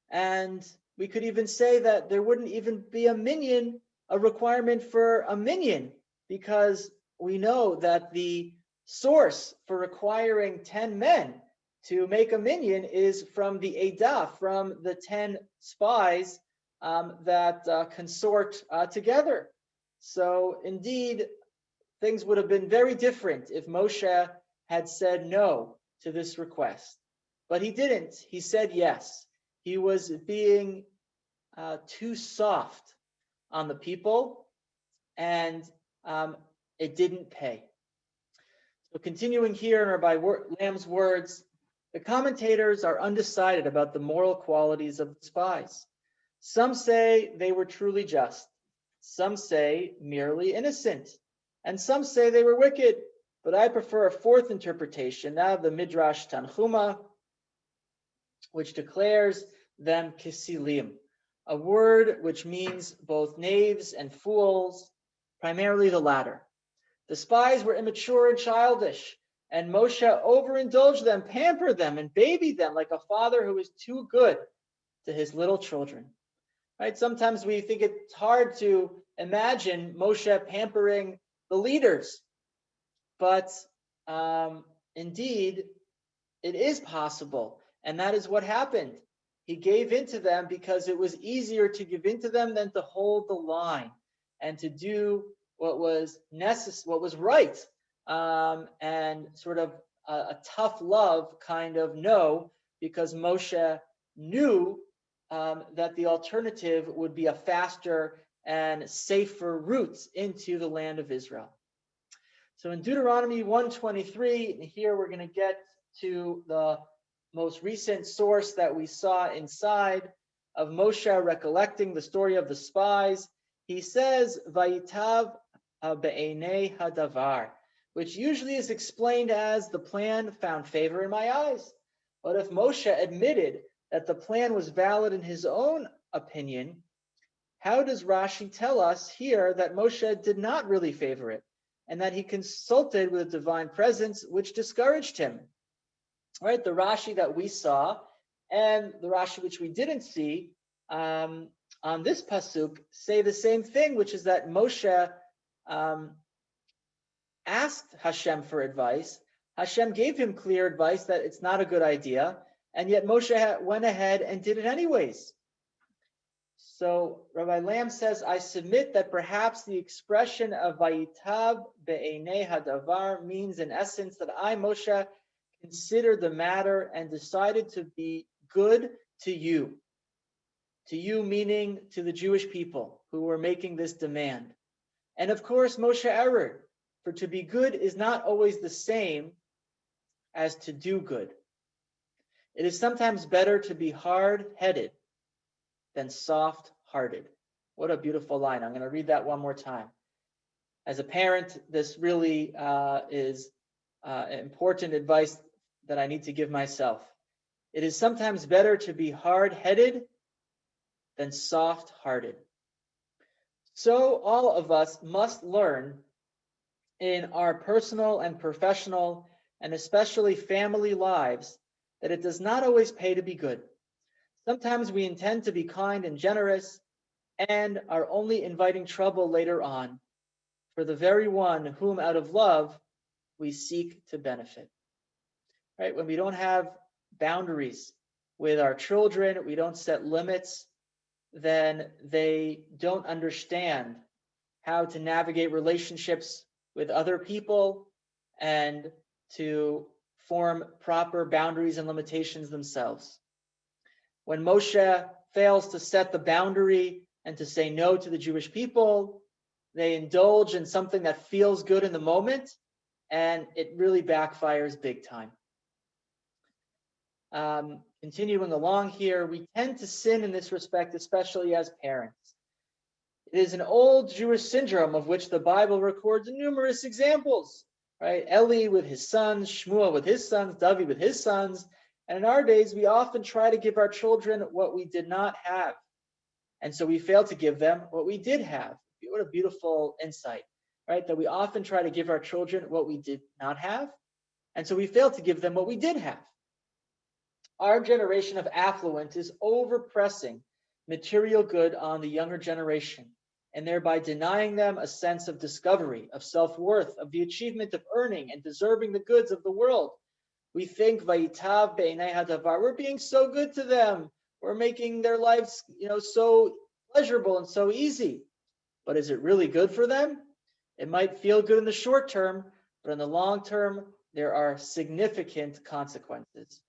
And we could even say that there wouldn't even be a requirement for a minyan, because we know that the source for requiring 10 men to make a minyan is from the Eidah, from the 10 spies that consort together. So indeed, things would have been very different if Moshe had said no to this request. But he didn't. He said yes. He was being too soft on the people, and it didn't pay. So continuing here in Rabbi Lamb's words, the commentators are undecided about the moral qualities of the spies. Some say they were truly just. Some say merely innocent. And some say they were wicked. But I prefer a fourth interpretation, that of the Midrash Tanchuma, which declares them kisilim, a word which means both knaves and fools, primarily the latter. The spies were immature and childish, and Moshe overindulged them, pampered them, and babied them like a father who is too good to his little children. Right? Sometimes we think it's hard to imagine Moshe pampering the leaders, but indeed, it is possible, and that is what happened. He gave in to them because it was easier to give in to them than to hold the line and to do what was necessary, what was right, and sort of a tough love kind of no, because Moshe knew that the alternative would be a faster and safer route into the land of Israel. So in Deuteronomy 1:23, here we're going to get to the most recent source that we saw inside of Moshe recollecting the story of the spies. He says, Vayitav be'enei hadavar, which usually is explained as the plan found favor in my eyes. But if Moshe admitted that the plan was valid in his own opinion, how does Rashi tell us here that Moshe did not really favor it, and that he consulted with a divine presence which discouraged him? Right, the Rashi that we saw and the Rashi which we didn't see on this pasuk say the same thing, which is that Moshe asked Hashem for advice. Hashem gave him clear advice that it's not a good idea, and yet Moshe went ahead and did it anyways. So Rabbi Lamb says, I submit that perhaps the expression of Vayitav be'enei hadavar means in essence that I, Moshe, considered the matter and decided to be good to you. To you meaning to the Jewish people who were making this demand. And of course, Moshe erred, for to be good is not always the same as to do good. It is sometimes better to be hard-headed than soft-hearted. What a beautiful line. I'm going to read that one more time. As a parent, this really is important advice that I need to give myself. It is sometimes better to be hard-headed than soft-hearted. So all of us must learn in our personal and professional and especially family lives that it does not always pay to be good. Sometimes we intend to be kind and generous and are only inviting trouble later on for the very one whom out of love we seek to benefit. Right? When we don't have boundaries with our children, we don't set limits, then they don't understand how to navigate relationships with other people and to form proper boundaries and limitations themselves. When Moshe fails to set the boundary and to say no to the Jewish people, they indulge in something that feels good in the moment, and it really backfires big time. Continuing along here, we tend to sin in this respect, especially as parents. It is an old Jewish syndrome of which the Bible records numerous examples, right? Eli with his sons, Shmuel with his sons, David with his sons. And in our days, we often try to give our children what we did not have. And so we fail to give them what we did have. What a beautiful insight, right? That we often try to give our children what we did not have. And so we fail to give them what we did have. Our generation of affluent is overpressing material good on the younger generation, and thereby denying them a sense of discovery, of self-worth, of the achievement of earning and deserving the goods of the world. We think Vayitav be'enei hadavar, we're being so good to them. We're making their lives, so pleasurable and so easy. But is it really good for them? It might feel good in the short term, but in the long term, there are significant consequences.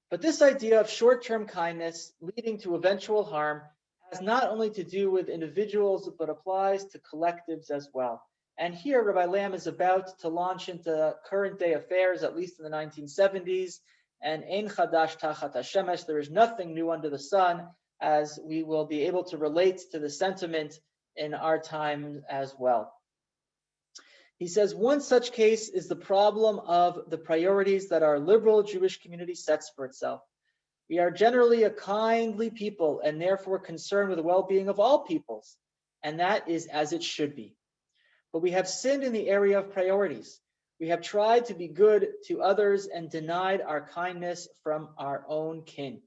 But this idea of short-term kindness leading to eventual harm has not only to do with individuals, but applies to collectives as well. And here, Rabbi Lamb is about to launch into current day affairs, at least in the 1970s. And Ein Chadash Tachat Hashemesh, there is nothing new under the sun, as we will be able to relate to the sentiment in our time as well. He says, one such case is the problem of the priorities that our liberal Jewish community sets for itself. We are generally a kindly people and therefore concerned with the well-being of all peoples, and that is as it should be. But we have sinned in the area of priorities. We have tried to be good to others and denied our kindness from our own kin.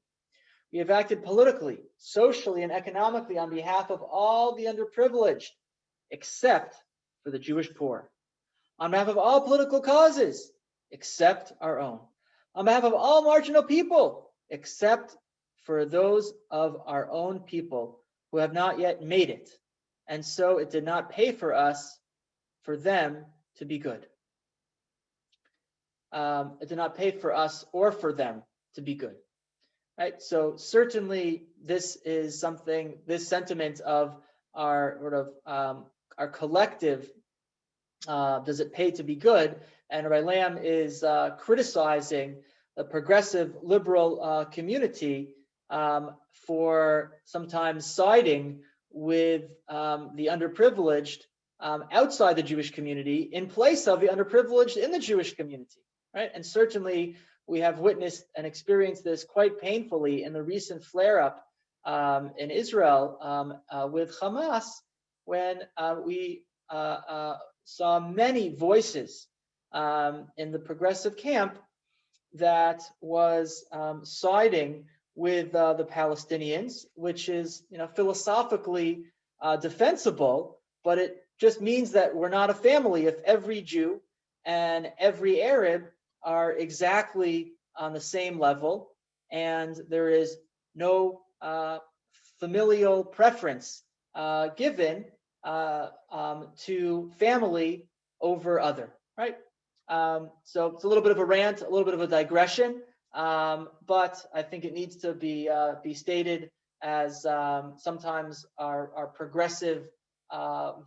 We have acted politically, socially, and economically on behalf of all the underprivileged, except for the Jewish poor. On behalf of all political causes, except our own. On behalf of all marginal people, except for those of our own people who have not yet made it. And so it did not pay for us, for them to be good. It did not pay for us or for them to be good. Right? So certainly this is something, this sentiment of our our collective, does it pay to be good? And Rabbi Lamb is criticizing the progressive liberal community for sometimes siding with the underprivileged outside the Jewish community in place of the underprivileged in the Jewish community, right? And certainly we have witnessed and experienced this quite painfully in the recent flare-up in Israel with Hamas, when we saw many voices in the progressive camp that was siding with the Palestinians, which is, philosophically defensible, but it just means that we're not a family if every Jew and every Arab are exactly on the same level, and there is no familial preference given to family over other, right? So it's a little bit of a rant, a little bit of a digression, but I think it needs to be stated as sometimes our progressive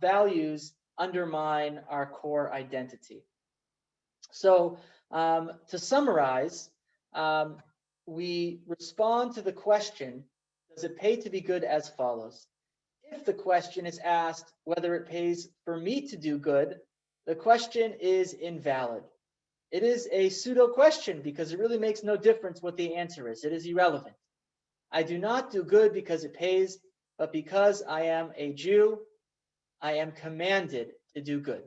values undermine our core identity. So to summarize, we respond to the question, does it pay to be good, as follows. If the question is asked whether it pays for me to do good, the question is invalid. It is a pseudo question because it really makes no difference what the answer is. It is irrelevant. I do not do good because it pays, but because I am a Jew, I am commanded to do good.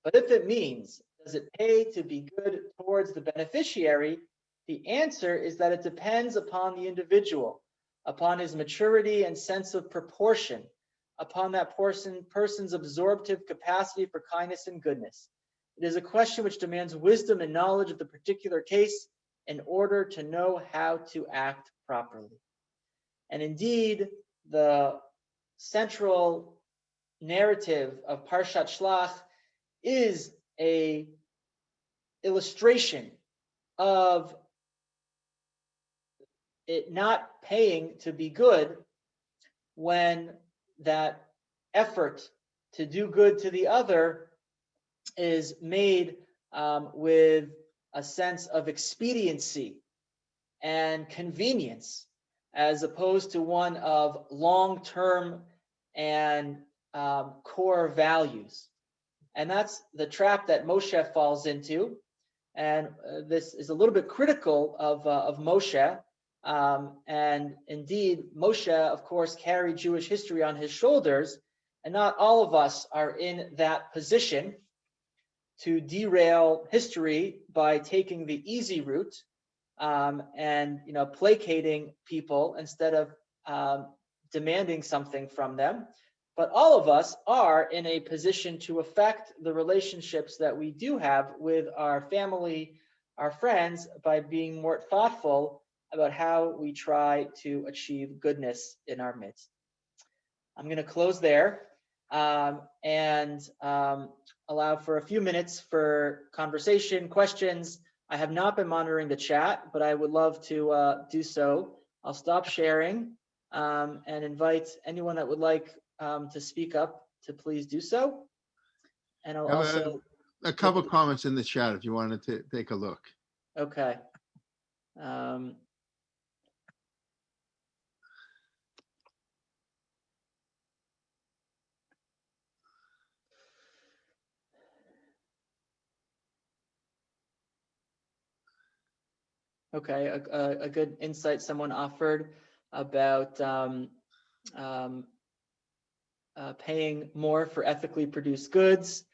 But if it means, does it pay to be good towards the beneficiary? The answer is that it depends upon the individual, upon his maturity and sense of proportion, upon that person's absorptive capacity for kindness and goodness. It is a question which demands wisdom and knowledge of the particular case in order to know how to act properly. And indeed, the central narrative of Parshat Shlach is a illustration of it not paying to be good when that effort to do good to the other is made with a sense of expediency and convenience, as opposed to one of long-term and core values. And that's the trap that Moshe falls into. And this is a little bit critical of Moshe. And indeed, Moshe, of course, carried Jewish history on his shoulders, and not all of us are in that position to derail history by taking the easy route and placating people instead of demanding something from them, but all of us are in a position to affect the relationships that we do have with our family, our friends, by being more thoughtful about how we try to achieve goodness in our midst. I'm going to close there and allow for a few minutes for conversation, questions. I have not been monitoring the chat, but I would love to do so. I'll stop sharing and invite anyone that would like to speak up to please do so. And I'll Have also a couple of comments in the chat if you wanted to take a look. okay. Okay, a good insight someone offered about paying more for ethically produced goods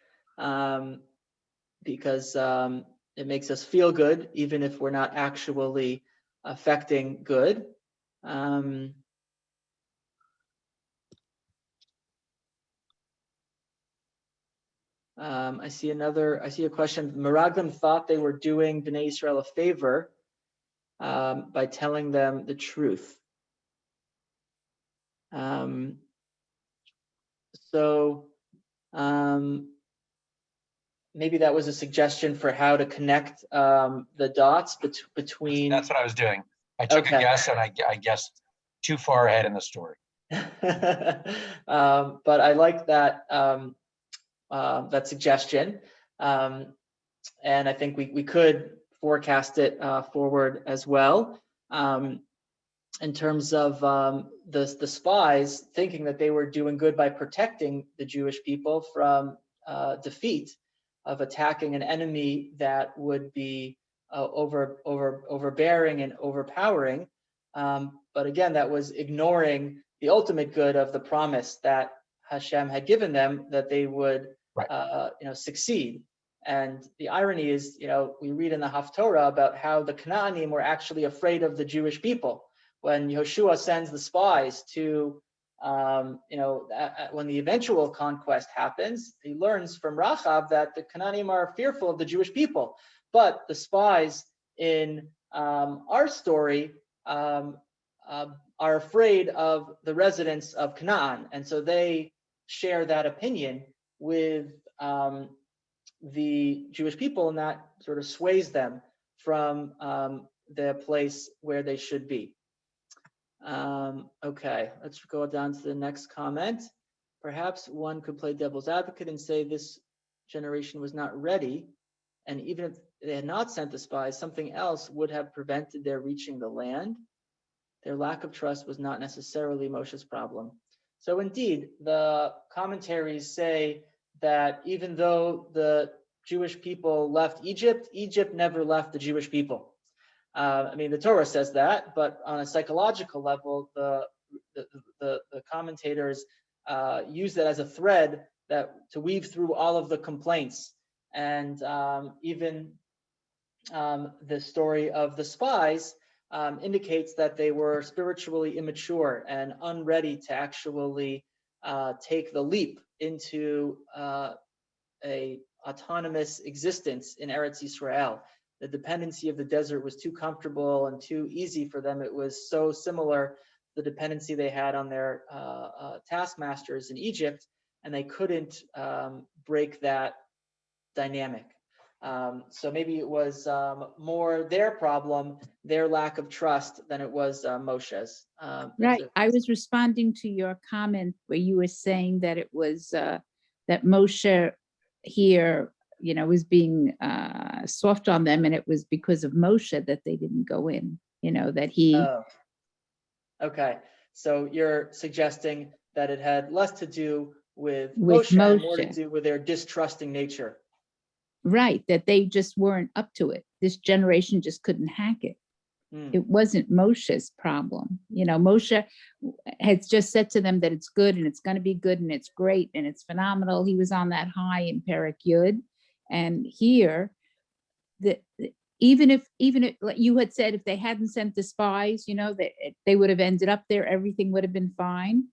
because it makes us feel good, even if we're not actually affecting good. I see a question. Meraglim thought they were doing Bnei Israel a favor by telling them the truth. Maybe that was a suggestion for how to connect the dots between. That's what I was doing. I took a guess and I guessed too far ahead in the story. But I like that that suggestion, and I think we could forecast it forward as well. In terms of the spies thinking that they were doing good by protecting the Jewish people from defeat of attacking an enemy that would be overbearing and overpowering. But again, that was ignoring the ultimate good of the promise that Hashem had given them, that they would succeed. And the irony is, we read in the Haftorah about how the Canaanim were actually afraid of the Jewish people. When Yoshua sends the spies to, when the eventual conquest happens, he learns from Rachav that the Canaanim are fearful of the Jewish people. But the spies in our story are afraid of the residents of Canaan. And so they share that opinion with the Jewish people, and that sort of sways them from the place where they should be. Okay, let's go down to the next comment. Perhaps one could play devil's advocate and say this generation was not ready, and even if they had not sent the spies, something else would have prevented their reaching the land. Their lack of trust was not necessarily Moshe's problem. So indeed, the commentaries say that even though the Jewish people left Egypt, Egypt never left the Jewish people. The Torah says that, but on a psychological level, the commentators use that as a thread to weave through all of the complaints. And even the story of the spies indicates that they were spiritually immature and unready to actually take the leap into a autonomous existence in Eretz Yisrael. The dependency of the desert was too comfortable and too easy for them. It was so similar to the dependency they had on their taskmasters in Egypt, and they couldn't break that dynamic. So maybe it was more their problem, their lack of trust, than it was Moshe's. Right. I was responding to your comment where you were saying that it was that Moshe here, was being soft on them, and it was because of Moshe that they didn't go in. That he. Oh. Okay, so you're suggesting that it had less to do with Moshe and more to do with their distrusting nature. Right, that they just weren't up to it. This generation just couldn't hack it. It wasn't Moshe's problem. Moshe had just said to them that it's good and it's going to be good and it's great and it's phenomenal. He was on that high in Perek Yud. And here, even if, like you had said, if they hadn't sent the spies, they would have ended up there, everything would have been fine.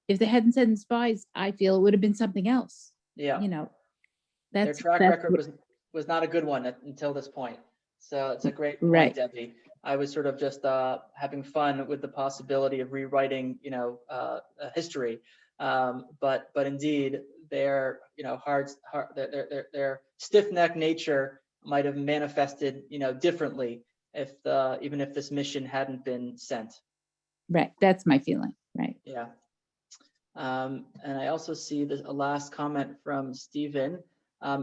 If they hadn't sent the spies, I feel it would have been something else. Yeah. Their That's track record was not a good one until this point. So it's a great point, right. Debbie. I was sort of just having fun with the possibility of rewriting, history. But indeed, their their stiff-necked nature might have manifested, differently even if this mission hadn't been sent. Right. That's my feeling. Right. Yeah. And I also see a last comment from Stephen.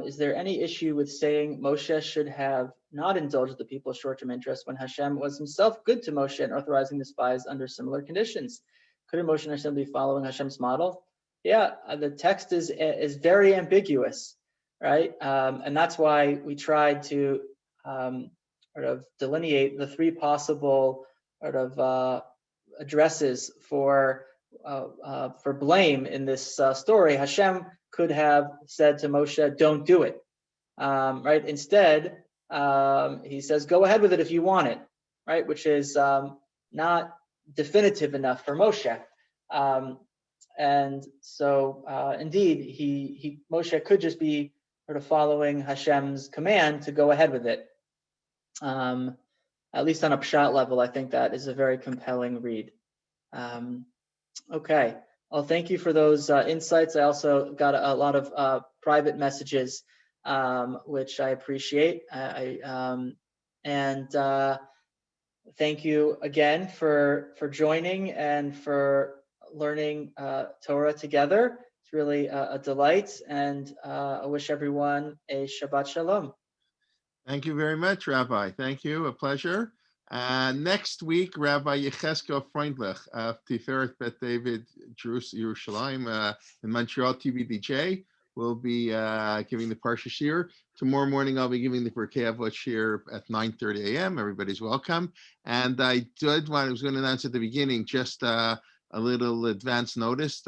Is there any issue with saying Moshe should have not indulged the people's short-term interest when Hashem was himself good to Moshe and authorizing the spies under similar conditions? Couldn't Moshe and Hashem be following Hashem's model? Yeah, the text is very ambiguous, right? And that's why we tried to sort of delineate the three possible sort of addresses for blame in this story. Hashem could have said to Moshe, "Don't do it," right? Instead, he says, "Go ahead with it if you want it," right? Which is not definitive enough for Moshe. And so, indeed, Moshe could just be sort of following Hashem's command to go ahead with it. At least on a pshat level, I think that is a very compelling read. Okay. Well, thank you for those insights. I also got a lot of private messages, which I appreciate. And thank you again for joining and for learning Torah together. It's really a delight, and I wish everyone a Shabbat Shalom. Thank you very much, Rabbi. Thank you. A pleasure. Next week, Rabbi Yecheskel Freundlich of Tiferet Bet David, Jerusalem, in Montreal, TBDJ, will be giving the Parshat Shir. Tomorrow morning, I'll be giving the Pirkei Avot Shir at 9:30 a.m. Everybody's welcome. And I was going to announce at the beginning, just a little advance notice.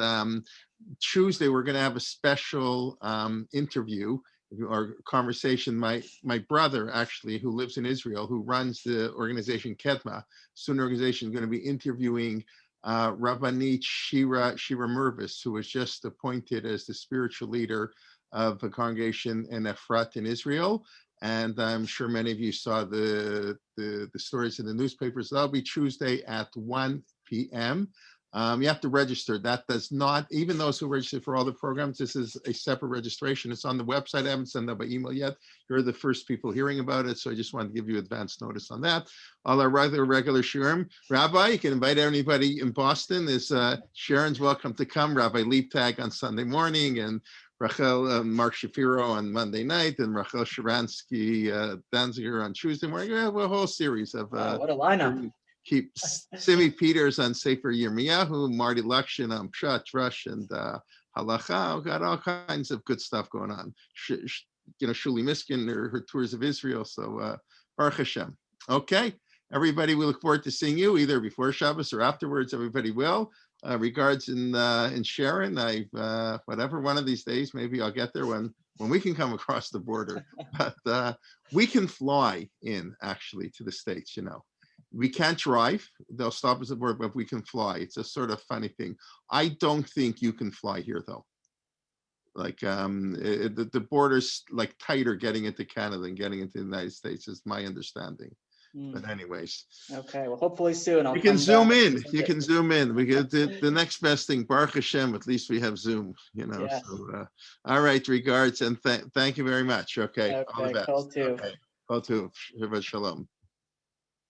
Tuesday, we're going to have a special interview or conversation. My brother, actually, who lives in Israel, who runs the organization Kedma, student organization, is going to be interviewing Rabbanit Shira Mervis, who was just appointed as the spiritual leader of a congregation in Efrat in Israel. And I'm sure many of you saw the stories in the newspapers. That'll be Tuesday at 1 p.m. You have to register. That does not, even those who register for all the programs, this is a separate registration. It's on the website. I haven't sent that by email yet. You're the first people hearing about it, so I just wanted to give you advance notice on that. All our regular shiurim. Rabbi, you can invite anybody in Boston. Sharon's welcome to come. Rabbi Liebtag on Sunday morning, and Rachel Mark Shapiro on Monday night, and Rachel Sharansky Danziger on Tuesday morning. We have a whole series of what a lineup. Keep Simi Peters on Sefer Yirmiyahu, Marty Lakshin on Pshat, Rush, and Halacha. We've got all kinds of good stuff going on. Shuli Miskin, her tours of Israel. So Baruch Hashem. Okay, everybody, we look forward to seeing you either before Shabbos or afterwards. Everybody will. Regards in Sharon. Whatever, one of these days, maybe I'll get there when we can come across the border. But we can fly in, actually, to the States, We can't drive. They'll stop us at the border, but we can fly. It's a sort of funny thing. I don't think you can fly here, though. Like the border's like tighter getting into Canada than getting into the United States, is my understanding. But anyways. Okay, well, hopefully soon. You can zoom in. You can zoom in. We get the next best thing, Baruch Hashem, at least we have Zoom, Yes. So, all right, regards, and thank you very much. Okay, all the best. Call too. Okay, call too. Shabbat Shalom.